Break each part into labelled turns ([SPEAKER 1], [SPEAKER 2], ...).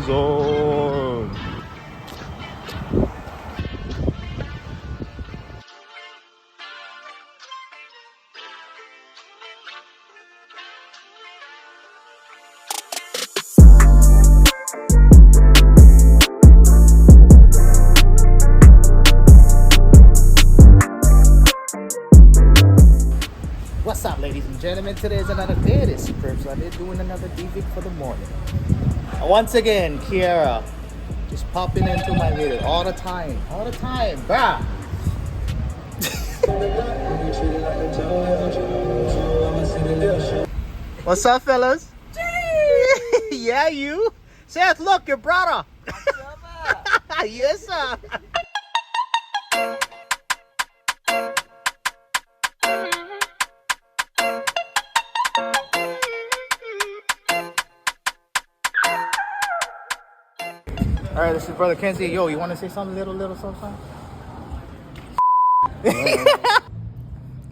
[SPEAKER 1] Amazo. What's up, ladies and gentlemen? Today is another day. It is Superb Sunday, doing another DVIC for the morning. Once again, Kiara, just popping into my video all the time, bruh. What's up, fellas? Yeah, you. Seth, look, your brother. Yes, sir. All right, this is Brother Kenzie. Yo, you want to say something little something?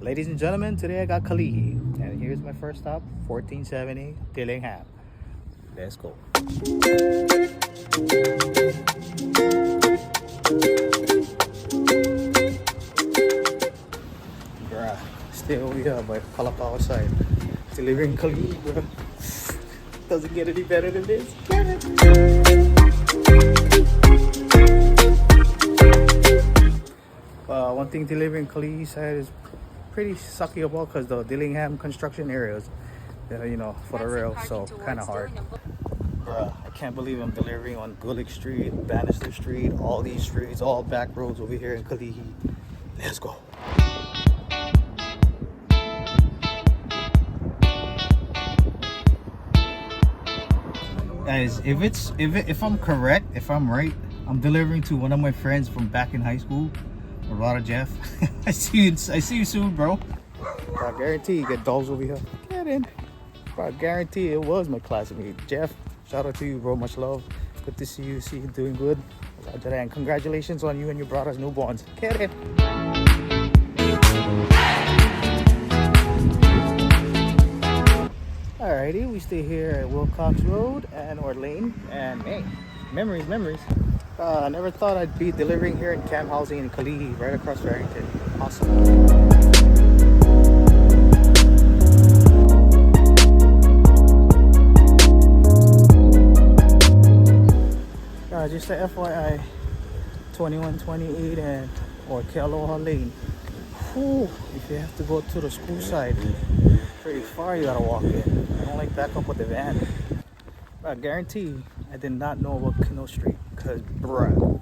[SPEAKER 1] Ladies and gentlemen, today I got Kalihi. And here's my first stop, 1470 Dillingham. Let's go. Bruh, stay over here, but call up outside. Delivering Kalihi, bro. Doesn't get any better than this. Get it. One thing delivering Kalihi side is pretty sucky about because the Dillingham construction areas, you know, for the rail, so kind of hard. Bruh, I can't believe I'm delivering on Gulick Street, Bannister Street, all these streets, all back roads over here in Kalihi. Let's go. Guys, if I'm correct, if I'm right, I'm delivering to one of my friends from back in high school, Rada Jeff. I see you soon, bro. I guarantee you get dolls over here. Get in. I guarantee it was my classmate, Jeff. Shout out to you, bro. Much love. Good to see you. See you doing good. And congratulations on you and your brother's newborns. Get in. Alrighty, we stay here at Wilcox Road and or Lane, and hey, memories. I never thought I'd be delivering here in camp housing in Kalihi, right across Farrington. Awesome. Just a FYI, 2128 and or Kealoha Lane. Whew, if you have to go to the school side, pretty far you gotta walk in. I don't like back up with the van. I guarantee I did not know about Kino Street because bruh,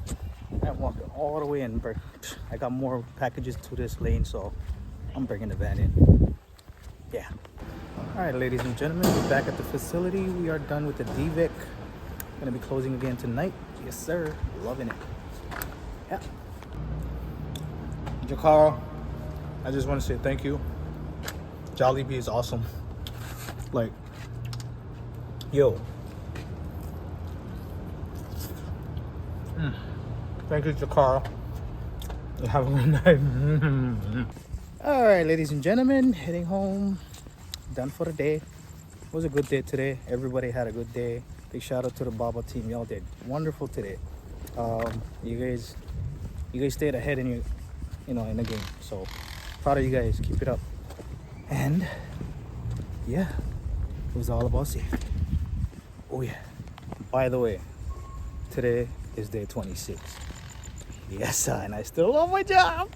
[SPEAKER 1] I'm walking all the way in, bro. I got more packages to this lane, so I'm bringing the van in. Yeah. All right, ladies and gentlemen, we're back at the facility. We are done with the DVIC. Gonna be closing again tonight. Yes, sir. Loving it. Yeah. Jakara, I just want to say thank you. Jollibee is awesome. Like, yo. Thank you, Jakara. Have a good night. All right, ladies and gentlemen, heading home. Done for the day. It was a good day today. Everybody had a good day. Big shout out to the Baba team. Y'all did wonderful today. You guys stayed ahead in in the game. So proud of you guys. Keep it up. And yeah, it was all about safety. Oh yeah. By the way, today is day 26. Yes, and I still love my job.